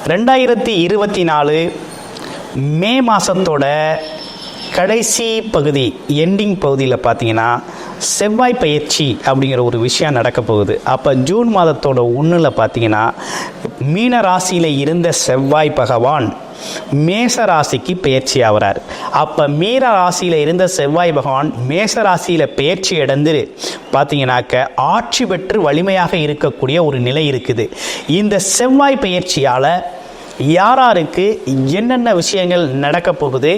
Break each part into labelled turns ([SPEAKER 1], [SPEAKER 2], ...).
[SPEAKER 1] 2024 மே மாதத்தோட கடைசி பகுதி எண்டிங் பகுதியில் பார்த்தீங்கன்னா செவ்வாய் பயிற்சி அப்படிங்கிற ஒரு விஷயம் நடக்க போகுது. அப்போ ஜூன் மாதத்தோட 1 பார்த்தீங்கன்னா மீன ராசியில் இருந்த செவ்வாய் பகவான் மேச ராசிக்கு பயிற்சி ஆகிறார். அப்போ மீன ராசியில் இருந்த செவ்வாய் பகவான் மேச ராசியில் பயிற்சி அடைந்து பார்த்தீங்கன்னாக்க ஆட்சி பெற்று வலிமையாக இருக்கக்கூடிய ஒரு நிலை இருக்குது. இந்த செவ்வாய் பயிற்சியால் யாராருக்கு என்னென்ன விஷயங்கள் நடக்க போகுது,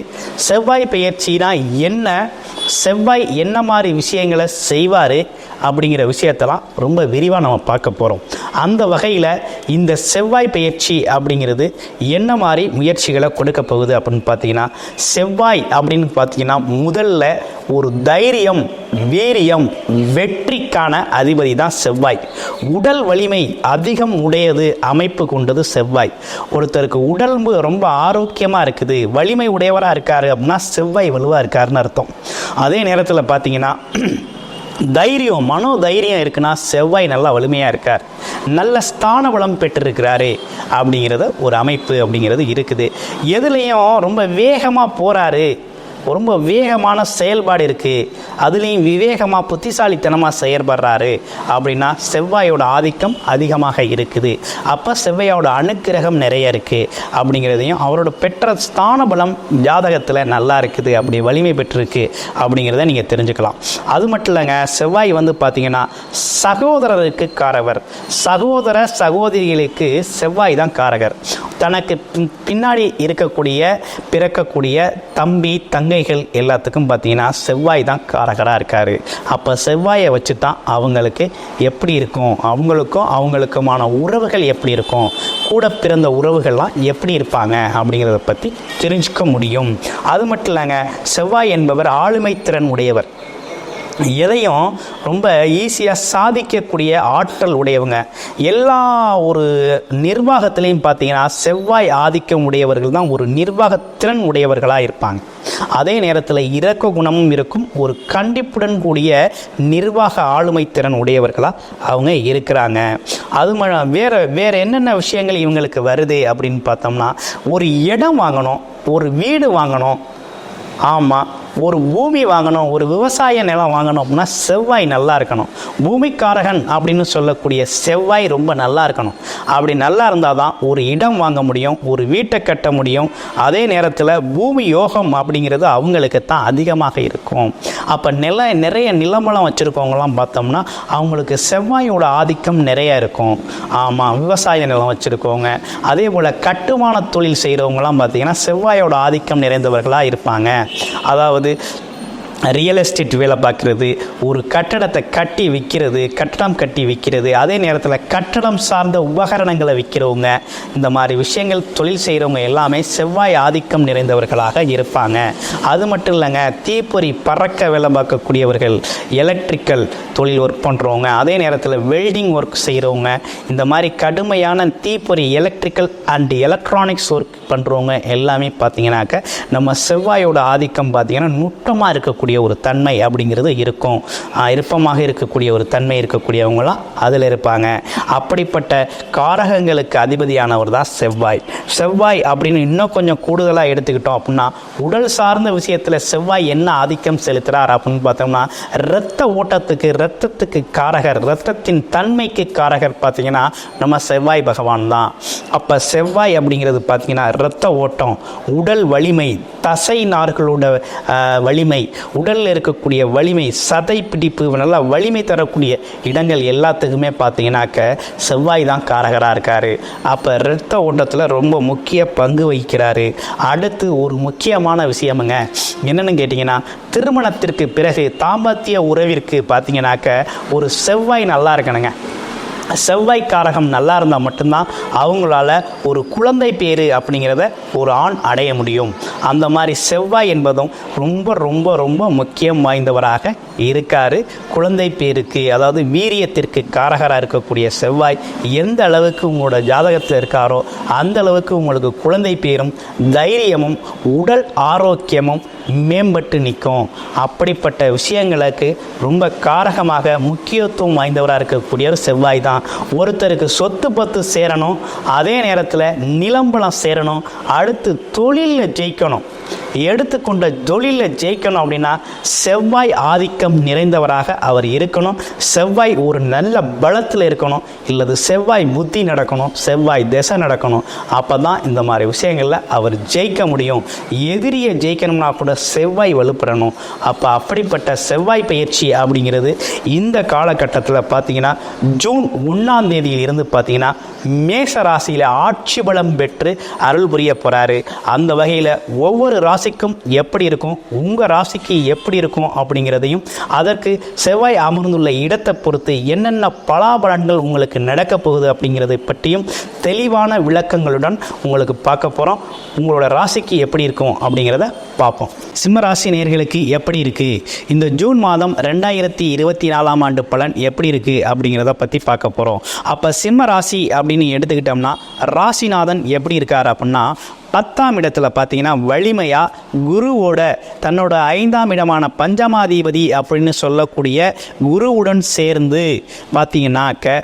[SPEAKER 1] செவ்வாய் பயிற்சினா என்ன, செவ்வாய் என்ன மாதிரி விஷயங்களை செய்வார் அப்படிங்கிற விஷயத்தெல்லாம் ரொம்ப விரிவாக நம்ம பார்க்க போகிறோம். அந்த வகையில் இந்த செவ்வாய் பயிற்சி அப்படிங்கிறது என்ன மாதிரி முயற்சிகளை கொடுக்க போகுது அப்படின்னு பார்த்தீங்கன்னா, செவ்வாய் அப்படின்னு பார்த்தீங்கன்னா முதல்ல ஒரு தைரியம், வீரியம், வெற்றிக்கான அதிபதி தான் செவ்வாய். உடல் வலிமை அதிகம் உடையது அமைப்பு கொண்டது செவ்வாய். ஒருத்தருக்கு உடம்பு ரொம்ப ஆரோக்கியமாக இருக்குது, வலிமை உடையவராக இருக்காரு அப்படின்னா செவ்வாய் வலுவாக இருக்காருன்னு அர்த்தம். அதே நேரத்தில் பார்த்தீங்கன்னா தைரியம், மனோ தைரியம் இருக்குன்னா செவ்வாய் நல்லா வலிமையாக இருக்கார், நல்ல ஸ்தான பலம் பெற்றிருக்கிறாரு அப்படிங்கிறத ஒரு அமைப்பு அப்படிங்கிறது இருக்குது. எதுலேயும் ரொம்ப வேகமாக போகிறாரு, ரொம்ப வேகமான செயல்பாடு இருக்குது, அதுலேயும் விவேகமாக புத்திசாலித்தனமாக செயல்படுறாரு அப்படின்னா செவ்வாயோட ஆதிக்கம் அதிகமாக இருக்குது. அப்போ செவ்வாயோட அனுக்கிரகம் நிறைய இருக்குது அப்படிங்கிறதையும், அவரோட பெற்ற ஸ்தான பலம் ஜாதகத்தில் நல்லா இருக்குது, அப்படி வலிமை பெற்றிருக்கு அப்படிங்கிறத நீங்கள் தெரிஞ்சுக்கலாம். அது மட்டும் இல்லைங்க, செவ்வாய் பார்த்திங்கன்னா சகோதரருக்கு காரகர், சகோதர சகோதரிகளுக்கு செவ்வாய் தான் காரகர். தனக்கு பின்னாடி பிறக்கக்கூடிய தம்பி தங்கைகள் எல்லாத்துக்கும் பார்த்தீங்கன்னா செவ்வாய் தான் காரகராக இருக்கார். அப்போ செவ்வாயை வச்சு தான் அவங்களுக்கு எப்படி இருக்கும், அவங்களுக்குமான உறவுகள் எப்படி இருக்கும், கூட பிறந்த உறவுகள்லாம் எப்படி இருப்பாங்க அப்படிங்கிறத பற்றி தெரிஞ்சுக்க முடியும். அது மட்டும் இல்லைங்க, செவ்வாய் என்பவர் ஆளுமை திறன் உடையவர், எதையும் ரொம்ப ஈஸியாக சாதிக்கக்கூடிய ஆற்றல் உடையவங்க. எல்லா ஒரு நிர்வாகத்திலையும் பார்த்தீங்கன்னா செவ்வாய் ஆதிக்கம் உடையவர்கள் தான் ஒரு நிர்வாகத்திறன் உடையவர்களாக இருப்பாங்க. அதே நேரத்தில் இரக்க குணமும் இருக்கும், ஒரு கண்டிப்புடன் கூடிய நிர்வாக ஆளுமை திறன் உடையவர்களாக அவங்க இருக்கிறாங்க. அது வேறு என்னென்ன விஷயங்கள் இவங்களுக்கு வருது அப்படின்னு பார்த்தோம்னா, ஒரு இடம் வாங்கணும், ஒரு வீடு வாங்கணும், ஆமாம், ஒரு பூமி வாங்கணும், ஒரு விவசாய நிலம் வாங்கணும் அப்படின்னா செவ்வாய் நல்லா இருக்கணும். பூமிக்காரகன் அப்படின்னு சொல்லக்கூடிய செவ்வாய் ரொம்ப நல்லா இருக்கணும். அப்படி நல்லா இருந்தால் தான் ஒரு இடம் வாங்க முடியும், ஒரு வீட்டை கட்ட முடியும். அதே நேரத்தில் பூமி யோகம் அப்படிங்கிறது அவங்களுக்கு தான் அதிகமாக இருக்கும். அப்போ நிறைய நிலமலம் வச்சுருக்கவங்களாம் பார்த்தோம்னா அவங்களுக்கு செவ்வாயோட ஆதிக்கம் நிறைய இருக்கும். ஆமாம், விவசாய நிலம் வச்சுருக்கவங்க, அதே போல் கட்டுமான தொழில் செய்கிறவங்களாம் பார்த்திங்கன்னா செவ்வாயோட ஆதிக்கம் நிறைந்தவர்களாக இருப்பாங்க. அதாவது ரியல் எஸ்டேட் வேலை பார்க்குறது, ஒரு கட்டடத்தை கட்டி விற்கிறது, அதே நேரத்தில் கட்டடம் சார்ந்த உபகரணங்களை விற்கிறவங்க, இந்த மாதிரி விஷயங்கள் தொழில் செய்கிறவங்க எல்லாமே செவ்வாய் ஆதிக்கம் நிறைந்தவர்களாக இருப்பாங்க. அது மட்டும் இல்லைங்க, தீப்பொறி பறக்க வேலை பார்க்கக்கூடியவர்கள், எலக்ட்ரிக்கல் தொழில் ஒர்க் பண்ணுறவங்க, அதே நேரத்தில் வெல்டிங் ஒர்க் செய்கிறவங்க, இந்த மாதிரி கடுமையான தீப்பொறி எலக்ட்ரிக்கல் அண்ட் எலக்ட்ரானிக்ஸ் ஒர்க் பண்ணுறவங்க எல்லாமே பார்த்தீங்கன்னாக்க நம்ம செவ்வாயோட ஆதிக்கம் பார்த்தீங்கன்னா நுட்பமாக இருக்கக்கூடிய ஒரு தன்மை அப்படிங்கிறது இருக்கும். விருப்பமாக இருக்கக்கூடிய ஒரு தன்மை இருக்கக்கூடியவங்களாம் அதில் இருப்பாங்க. அப்படிப்பட்ட காரகங்களுக்கு அதிபதியானவர் தான் செவ்வாய் அப்படின்னு இன்னும் கொஞ்சம் கூடுதலாக எடுத்துக்கிட்டோம் அப்படின்னா, உடல் சார்ந்த விஷயத்தில் செவ்வாய் என்ன ஆதிக்கம் செலுத்துகிறார் அப்படின்னு பார்த்தோம்னா, இரத்தத்துக்கு காரகர், இரத்தத்தின் தன்மைக்கு காரகர் பார்த்தீங்கன்னா நம்ம செவ்வாய் பகவான் தான். அப்போ செவ்வாய் அப்படிங்கிறது பார்த்தீங்கன்னா இரத்த ஓட்டம், உடல் வலிமை, தசை நார்களோட வலிமை, உடலில் இருக்கக்கூடிய வலிமை, சதை பிடிப்பு, நல்லா வலிமை தரக்கூடிய இடங்கள் எல்லாத்துக்குமே பார்த்தீங்கன்னாக்க செவ்வாய் தான் காரகராக இருக்கார். அப்போ இரத்த ஓட்டத்தில் ரொம்ப முக்கிய பங்கு வகிக்கிறாரு. அடுத்து ஒரு முக்கியமான விஷயமுங்க என்னென்னு கேட்டிங்கன்னா, திருமணத்திற்கு பிறகு தாம்பத்திய உறவிற்கு பார்த்தீங்கன்னாக்க ஒரு செவ்வாய் நல்லா இருக்கணுங்க. செவ்வாய் காரகம் நல்லா இருந்தால் மட்டும்தான் அவங்களால ஒரு குழந்தை பேரு அப்படிங்கிறத ஒரு ஆண் அடைய முடியும். அந்த மாதிரி செவ்வாய் என்பதும் ரொம்ப ரொம்ப ரொம்ப முக்கியம் வாய்ந்தவராக இருக்கார். குழந்தை பேருக்கு, அதாவது வீரியத்திற்கு காரகராக இருக்கக்கூடிய செவ்வாய் எந்த அளவுக்கு உங்களோட ஜாதகத்தில் இருக்காரோ அந்த அளவுக்கு உங்களுக்கு குழந்தை பேரும் தைரியமும் உடல் ஆரோக்கியமும் மேம்பட்டு நிற்கும். அப்படிப்பட்ட விஷயங்களுக்கு ரொம்ப காரகமாக முக்கியத்துவம் வாய்ந்தவராக இருக்கக்கூடியவர் செவ்வாய் தான். ஒருத்தருக்கு சொத்து பத்து சேரணும், அதே நேரத்தில் நிலம்பலம் சேரணும், அடுத்து தொழிலில் ஜெயிக்கணும். எடுத்துக்கொண்ட தொழிலில் ஜெயிக்கணும் அப்படின்னா செவ்வாய் ஆதிக்கம் நிறைந்தவராக அவர் இருக்கணும். செவ்வாய் ஒரு நல்ல பலத்தில் இருக்கணும், இல்லது செவ்வாய் புத்தி நடக்கணும், செவ்வாய் திசை நடக்கணும். அப்போ தான் இந்த மாதிரி விஷயங்களில் அவர் ஜெயிக்க முடியும். எதிரியை ஜெயிக்கணும்னா கூட செவ்வாய் வலுப்பெறணும். அப்போ அப்படிப்பட்ட செவ்வாய் பயிற்சி அப்படிங்கிறது இந்த காலகட்டத்தில் பார்த்தீங்கன்னா ஜூன் 1ஆம் தேதியிலிருந்து பார்த்தீங்கன்னா மேஷ ராசியில் ஆட்சி பலம் பெற்று அருள் புரிய போகிறாரு. அந்த வகையில் ஒவ்வொரு ராசிக்கும் எப்படி இருக்கும், உங்கள் ராசிக்கு எப்படி இருக்கும் அப்படிங்கிறதையும், அதற்கு செவ்வாய் அமர்ந்துள்ள இடத்தை பொறுத்து என்னென்ன பலாபலன்கள் உங்களுக்கு நடக்க போகுது அப்படிங்கிறதை பற்றியும் தெளிவான விளக்கங்களுடன் உங்களுக்கு பார்க்க போகிறோம். உங்களோட ராசிக்கு எப்படி இருக்கும் அப்படிங்கிறத பார்ப்போம். சிம்ம ராசி நேயர்களுக்கு எப்படி இருக்குது, இந்த ஜூன் மாதம் 2024ஆம் ஆண்டு பலன் எப்படி இருக்குது அப்படிங்கிறத பற்றி பார்க்க போகிறோம். அப்போ சிம்ம ராசி அப்படின்னு எடுத்துக்கிட்டோம்னா ராசிநாதன் எப்படி இருக்கார் அப்படின்னா 10ஆம் இடத்துல பார்த்தீங்கன்னா வலிமையாக குருவோட தன்னோட 5ஆம் இடமான பஞ்சமாதிபதி அப்படின்னு சொல்லக்கூடிய குருவுடன் சேர்ந்து பார்த்தீங்கன்னாக்க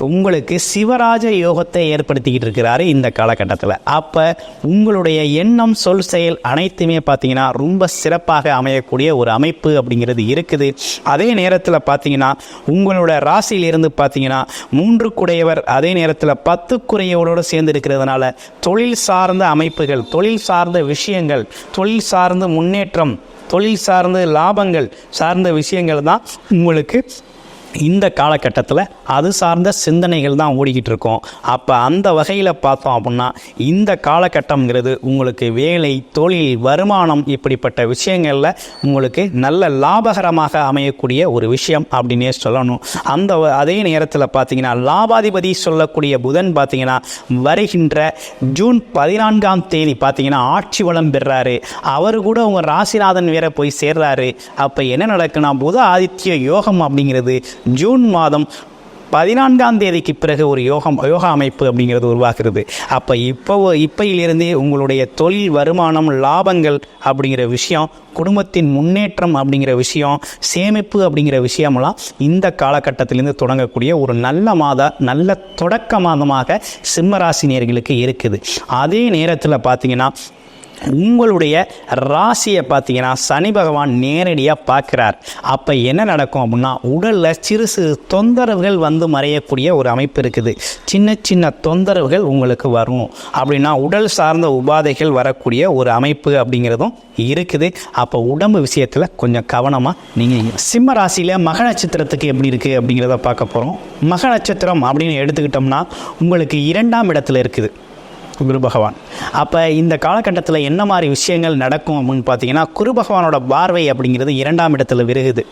[SPEAKER 1] உங்களுக்கு சிவராஜ யோகத்தை ஏற்படுத்திக்கிட்டு இருக்கிறாரு இந்த காலகட்டத்தில். அப்போ உங்களுடைய எண்ணம் சொல் செயல் அனைத்துமே பார்த்தீங்கன்னா ரொம்ப சிறப்பாக அமையக்கூடிய ஒரு அமைப்பு அப்படிங்கிறது இருக்குது. அதே நேரத்தில் பார்த்தீங்கன்னா உங்களோட ராசியிலிருந்து பார்த்தீங்கன்னா 3 குடையவர் அதே நேரத்தில் 10 குறையவரோடு சேர்ந்து இருக்கிறதுனால தொழில் சார்ந்த அமைப்பு, தொழில் சார்ந்த விஷயங்கள், தொழில் சார்ந்த முன்னேற்றம், தொழில் சார்ந்த லாபங்கள் சார்ந்த விஷயங்கள் தான் உங்களுக்கு இந்த காலகட்டத்தில் அது சார்ந்த சிந்தனைகள் தான் ஓடிக்கிட்டு இருக்கோம். அப்போ அந்த வகையில் பார்த்தோம் அப்படின்னா இந்த காலகட்டம்ங்கிறது உங்களுக்கு வேலை, தொழில், வருமானம் இப்படிப்பட்ட விஷயங்களில் உங்களுக்கு நல்ல லாபகரமாக அமையக்கூடிய ஒரு விஷயம் அப்படின்னே சொல்லணும். அதே நேரத்தில் பார்த்தீங்கன்னா லாபாதிபதி சொல்லக்கூடிய புதன் பார்த்தீங்கன்னா வருகின்ற ஜூன் 14ஆம் தேதி பார்த்தீங்கன்னா ஆட்சி வளம் பெறாரு. அவர் கூட உங்கள் ராசிநாதன் வேற போய் சேர்றாரு. அப்போ என்ன நடக்குன்னா புத ஆதித்ய யோகம் அப்படிங்கிறது ஜூன் மாதம் 14ஆம் தேதிக்கு பிறகு ஒரு யோகா அமைப்பு அப்படிங்கிறது உருவாகிறது. அப்போ இப்பையிலிருந்தே உங்களுடைய தொழில், வருமானம், லாபங்கள் அப்படிங்கிற விஷயம், குடும்பத்தின் முன்னேற்றம் அப்படிங்கிற விஷயம், சேமிப்பு அப்படிங்கிற விஷயமெல்லாம் இந்த காலகட்டத்திலேருந்து தொடங்கக்கூடிய ஒரு நல்ல தொடக்க மாதமாக சிம்மராசினியர்களுக்கு இருக்குது. அதே நேரத்தில் பார்த்தீங்கன்னா உங்களுடைய ராசியை பார்த்தீங்கன்னா சனி பகவான் நேரடியாக பார்க்குறார். அப்போ என்ன நடக்கும் அப்படின்னா உடலில் சிறு சிறு தொந்தரவுகள் வந்து மறையக்கூடிய ஒரு அமைப்பு இருக்குது. சின்ன சின்ன தொந்தரவுகள் உங்களுக்கு வரும் அப்படின்னா உடல் சார்ந்த உபாதைகள் வரக்கூடிய ஒரு அமைப்பு அப்படிங்கிறதும் இருக்குது. அப்போ உடம்பு விஷயத்தில் கொஞ்சம் கவனமாக நீங்கள் சிம்ம ராசியில் மக நட்சத்திரத்துக்கு எப்படி இருக்குது அப்படிங்கிறத பார்க்க போகிறோம். மக நட்சத்திரம் அப்படின்னு எடுத்துக்கிட்டோம்னா உங்களுக்கு 2ஆம் இடத்துல இருக்குது குரு பகவான். அப்போ இந்த காலகட்டத்தில் என்ன மாதிரி விஷயங்கள் நடக்கும் அப்படின்னு பார்த்தீங்கன்னா குரு பகவானோட பார்வை அப்படிங்கிறது 2ஆம் இடத்துல விருகுது.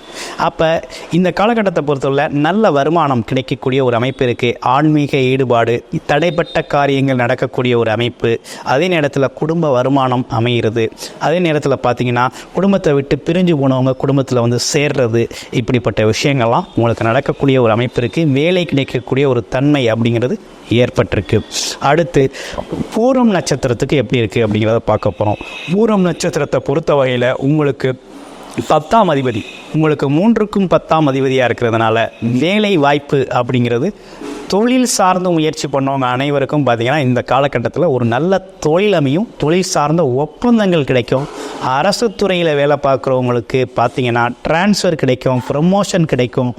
[SPEAKER 1] அப்போ இந்த காலகட்டத்தை பொறுத்தவரை நல்ல வருமானம் கிடைக்கக்கூடிய ஒரு அமைப்பு இருக்குது. ஆன்மீக ஈடுபாடு, தடைப்பட்ட காரியங்கள் நடக்கக்கூடிய ஒரு அமைப்பு. அதே நேரத்தில் குடும்ப வருமானம் அமைகிறது. அதே நேரத்தில் பார்த்தீங்கன்னா குடும்பத்தை விட்டு பிரிஞ்சு போனவங்க குடும்பத்தில் வந்து சேர்றது, இப்படிப்பட்ட விஷயங்கள்லாம் உங்களுக்கு நடக்கக்கூடிய ஒரு அமைப்பு இருக்குது. வேலை கிடைக்கக்கூடிய ஒரு தன்மை அப்படிங்கிறது ஏற்பட்டிருக்கு. அடுத்து பூரம் நட்சத்திரத்துக்கு எப்படி இருக்குது அப்படிங்கிறத பார்க்க போகிறோம். பூரம் நட்சத்திரத்தை பொறுத்த வகையில் உங்களுக்கு 10ஆம் அதிபதி உங்களுக்கு 3க்கும் 10ஆம் அதிபதியாக இருக்கிறதுனால வேலை வாய்ப்பு அப்படிங்கிறது தொழில் சார்ந்த முயற்சி பண்ணவங்க அனைவருக்கும் பார்த்திங்கன்னா இந்த காலகட்டத்தில் ஒரு நல்ல தொழில் அமையும். தொழில் சார்ந்த ஒப்பந்தங்கள் கிடைக்கும். அரசு துறையில் வேலை பார்க்குறவங்களுக்கு பார்த்திங்கன்னா டிரான்ஸ்ஃபர் கிடைக்கும், ப்ரமோஷன் கிடைக்கும்.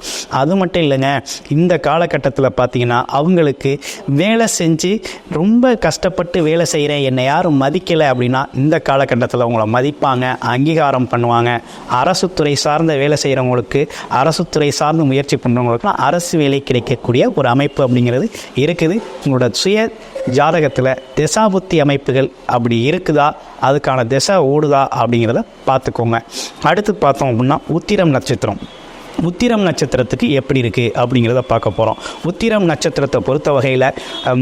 [SPEAKER 1] அது மட்டும் இல்லைங்க, இந்த காலகட்டத்தில் பார்த்திங்கன்னா அவங்களுக்கு வேலை செஞ்சு ரொம்ப கஷ்டப்பட்டு வேலை செய்கிறேன், என்னை யாரும் மதிக்கலை அப்படின்னா இந்த காலகட்டத்தில் அவங்கள மதிப்பாங்க, அங்கீகாரம் பண்ணுவாங்க. அரசு துறை சார்ந்த வேலை செய்கிறவங்களுக்கு, அரசு துறை சார்ந்த முயற்சி பண்ணுறவங்களுக்குலாம் அரசு வேலை கிடைக்கக்கூடிய ஒரு அமைப்பு அப்படிங்கிறது இருக்குது. உங்களோட சுய ஜாதகத்தில் திசாபுத்தி அமைப்புகள் அப்படி இருக்குதா, அதுக்கான திசை ஓடுதா அப்படிங்கிறத பார்த்துக்கோங்க. அடுத்து பார்த்தோம் அப்படின்னா உத்திரம் நட்சத்திரம். உத்திரம் நட்சத்திரத்துக்கு எப்படி இருக்குது அப்படிங்கிறத பார்க்க போகிறோம். உத்திரம் நட்சத்திரத்தை பொறுத்த வகையில்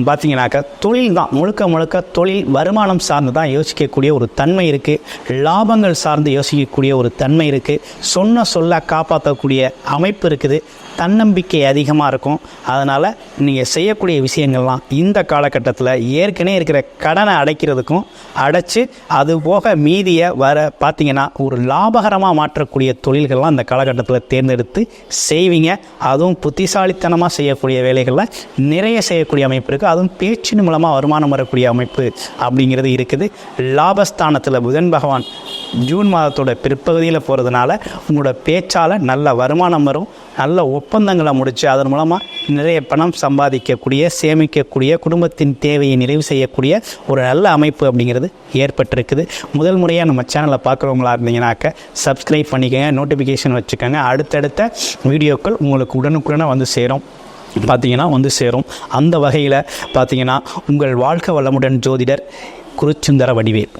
[SPEAKER 1] பார்த்திங்கனாக்கா தொழில் தான், முழுக்க தொழில் வருமானம் சார்ந்து தான் யோசிக்கக்கூடிய ஒரு தன்மை இருக்குது. லாபங்கள் சார்ந்து யோசிக்கக்கூடிய ஒரு தன்மை இருக்குது. சொன்ன சொல்ல காப்பாற்றக்கூடிய அமைப்பு இருக்குது. தன்னம்பிக்கை அதிகமாக இருக்கும். அதனால் நீங்கள் செய்யக்கூடிய விஷயங்கள்லாம் இந்த காலகட்டத்தில் ஏற்கனவே இருக்கிற கடனை அடைக்கிறதுக்கும் அடைச்சி அது போக மீதியை பார்த்திங்கன்னா ஒரு லாபகரமாக மாற்றக்கூடிய தொழில்கள்லாம் இந்த காலகட்டத்தில் தேர்ந்தெடுத்து செய்வீங்க. அதுவும் புத்திசாலித்தனமாக செய்யக்கூடிய வேலைகளில் நிறைய செய்யக்கூடிய அமைப்பு இருக்குது. அதுவும் பேச்சின் மூலமாக வருமானம் வரக்கூடிய அமைப்பு அப்படிங்கிறது இருக்குது. லாபஸ்தானத்தில் புதன் பகவான் ஜூன் மாதத்தோட பிற்பகுதியில் போகிறதுனால உங்களோட பேச்சால் நல்ல வருமானம் வரும். நல்ல ஒப்பந்தங்களை முடித்து அதன் மூலமாக நிறைய பணம் சம்பாதிக்கக்கூடிய, சேமிக்கக்கூடிய, குடும்பத்தின் தேவையை நிறைவு செய்யக்கூடிய ஒரு நல்ல அமைப்பு அப்படிங்கிறது ஏற்பட்டிருக்குது. முதல் முறையாக நம்ம சேனலை பார்க்குறவங்களா இருந்தீங்கன்னாக்க சப்ஸ்கிரைப் பண்ணிக்கோங்க, நோட்டிஃபிகேஷன் வச்சுக்கோங்க. அடுத்தடுத்த வீடியோக்கள் உங்களுக்கு உடனுக்குடனே வந்து சேரும். அந்த வகையில் பார்த்திங்கன்னா உங்கள் வாழ்க்கை வளமுடன் ஜோதிடர் குருச்சுந்தர வடிவேல்.